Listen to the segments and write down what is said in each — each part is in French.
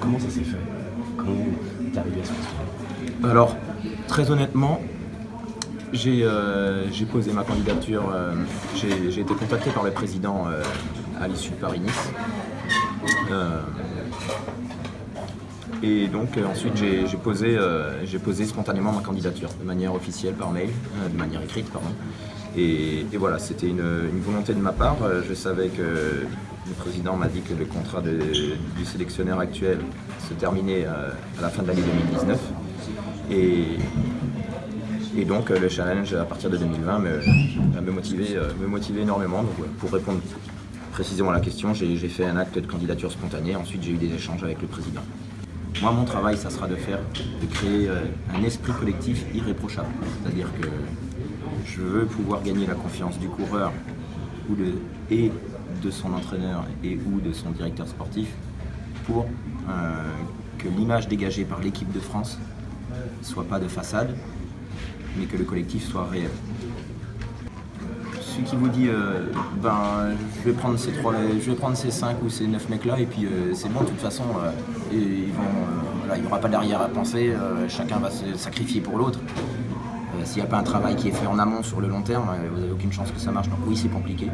Comment ça s'est fait? Comment t'es arrivé à ce postulat? Alors, très honnêtement, j'ai posé ma candidature, j'ai été contacté par le président à l'issue de Paris-Nice. Et donc ensuite j'ai posé spontanément ma candidature de manière officielle par mail, de manière écrite pardon. Et voilà, c'était une volonté de ma part. Je savais que le président m'a dit que le contrat du sélectionneur actuel se terminait à la fin de l'année 2019. Et donc le challenge à partir de 2020 me motivait énormément. Donc, ouais, pour répondre précisément à la question, j'ai fait un acte de candidature spontanée. Ensuite j'ai eu des échanges avec le président. Moi, mon travail, ça sera de créer un esprit collectif irréprochable. C'est-à-dire que je veux pouvoir gagner la confiance du coureur et de son entraîneur ou de son directeur sportif pour que l'image dégagée par l'équipe de France ne soit pas de façade, mais que le collectif soit réel. Celui qui vous dit je vais prendre ces 5 ou ces 9 mecs là et puis c'est bon de toute façon il n'y aura pas derrière à penser, chacun va se sacrifier pour l'autre. S'il n'y a pas un travail qui est fait en amont sur le long terme, vous n'avez aucune chance que ça marche. Donc oui, c'est compliqué.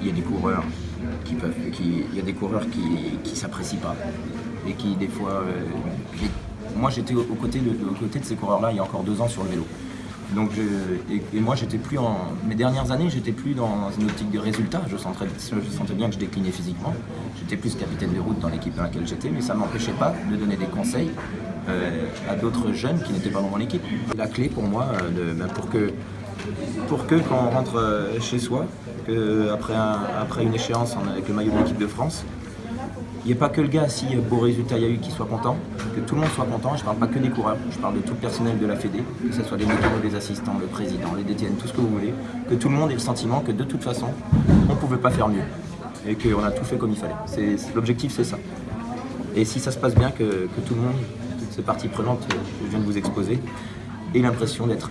Il y a des coureurs qui s'apprécient pas et qui des fois moi j'étais aux côtés de ces coureurs là il y a encore 2 ans sur le vélo. Donc moi mes dernières années j'étais plus dans une optique de résultat, je sentais bien que je déclinais physiquement, j'étais plus capitaine de route dans l'équipe dans laquelle j'étais, mais ça ne m'empêchait pas de donner des conseils à d'autres jeunes qui n'étaient pas dans mon équipe. La clé pour moi, pour que quand on rentre chez soi, après une échéance avec le maillot de l'équipe de France, il n'y a pas que le gars, si beau résultat il y a eu, qui soit content, que tout le monde soit content. Je ne parle pas que des coureurs, je parle de tout le personnel de la Fédé, que ce soit des mécanos, des assistants, le président, les DTN, tout ce que vous voulez, que tout le monde ait le sentiment que de toute façon, on ne pouvait pas faire mieux et qu'on a tout fait comme il fallait. L'objectif, c'est ça. Et si ça se passe bien, que tout le monde, toutes ces parties prenantes que je viens de vous exposer, ait l'impression d'être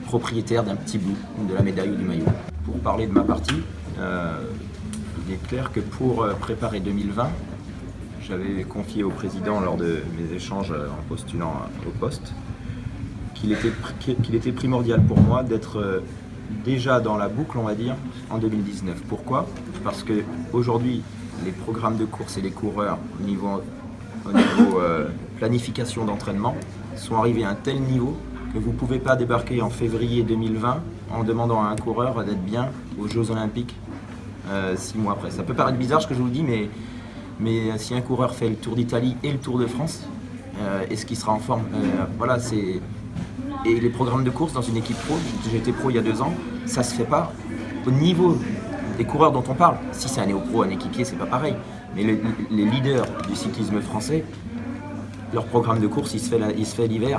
propriétaire d'un petit bout de la médaille ou du maillot. Pour parler de ma partie, il est clair que pour préparer 2020, j'avais confié au président lors de mes échanges en postulant au poste qu'il était primordial pour moi d'être déjà dans la boucle, on va dire, en 2019. Pourquoi? Parce qu'aujourd'hui, les programmes de course et les coureurs au niveau planification d'entraînement sont arrivés à un tel niveau que vous ne pouvez pas débarquer en février 2020 en demandant à un coureur d'être bien aux Jeux Olympiques 6 mois après. Ça peut paraître bizarre ce que je vous dis, mais si un coureur fait le Tour d'Italie et le Tour de France, est-ce qu'il sera en forme? Et les programmes de course dans une équipe pro, j'ai été pro il y a 2 ans, ça se fait pas au niveau des coureurs dont on parle. Si c'est un néo-pro, un équipier, c'est pas pareil. Mais les leaders du cyclisme français, leur programme de course, il se fait l'hiver